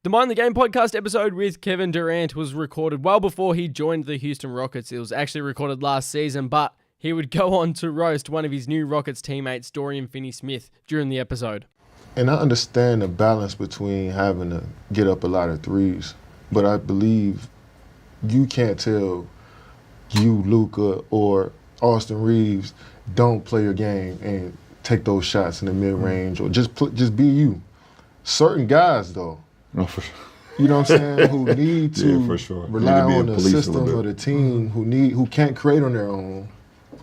The Mind the Game podcast episode with Kevin Durant was recorded well before he joined the Houston Rockets. It was actually recorded last season, but he would go on to roast one of his new Rockets teammates, Dorian Finney Smith, during the episode. And I understand the balance between having to get up a lot of threes, but I believe you can't tell you, Luka, or Austin Reeves, don't play your game and take those shots in the mid-range, or just be you. Certain guys, though, you know what I'm saying, who need to rely on the system or the team, who can't create on their own,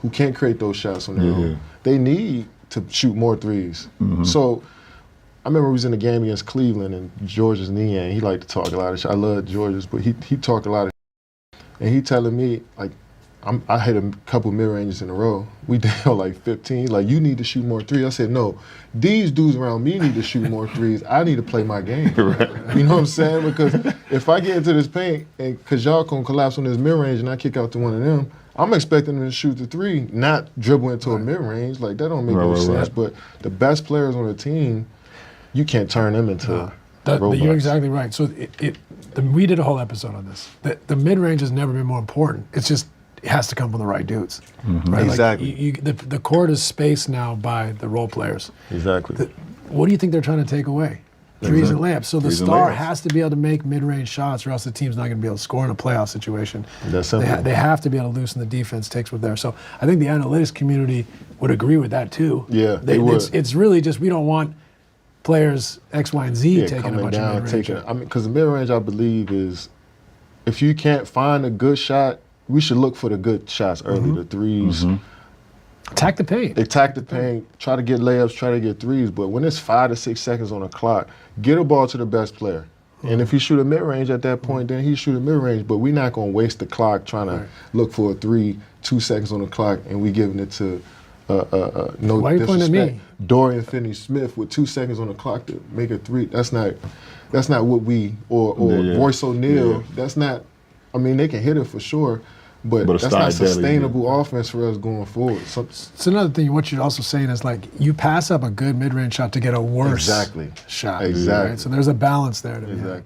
who can't create those shots on their own. They need to shoot more threes. So I remember we was in a game against Cleveland and George's Niang. He liked to talk a lot of shit. I love George's, but he talked a lot of shit. And he telling me, like, I hit a couple mid-ranges in a row. We down like 15. Like, you need to shoot more threes. I said, no, these dudes around me need to shoot more threes. I need to play my game. Right. You know what I'm saying? Because if I get into this paint, and because y'all gonna collapse on this mid-range and I kick out to one of them, I'm expecting them to shoot the three, not dribble into a mid-range. Like, that don't make no sense. But the best players on the team, you can't turn them into robots. You're exactly right. So we did a whole episode on this. The mid-range has never been more important. It's just, it has to come from the right dudes. Right? Exactly. Like the court is spaced now by the role players. Exactly. What do you think they're trying to take away? Threes and layups. So the star has to be able to make mid-range shots, or else the team's not going to be able to score in a playoff situation. That's simple. They have to be able to loosen the defense takes with there. So I think the analytics community would agree with that too. Yeah, they would. It's really just, we don't want players X, Y, and Z taking a bunch of mid-range. I mean, because the mid-range, I believe, is if you can't find a good shot, we should look for the good shots early, the threes. Attack the paint. Attack the paint, try to get layups, try to get threes. But when it's 5 to 6 seconds on the clock, get a ball to the best player. And if he shoot a mid-range at that point, then he shoot a mid-range. But we're not going to waste the clock trying to look for a 3, 2 seconds on the clock, and we giving it to no Why are you pointing at me? Dorian Finney Smith with 2 seconds on the clock to make a 3. That's not what we, or Royce O'Neal. That's not, I mean, they can hit it for sure, but that's not sustainable offense for us going forward. So another thing, what you're also saying is, like, you pass up a good mid-range shot to get a worse shot. Exactly. Right? So there's a balance there to be had.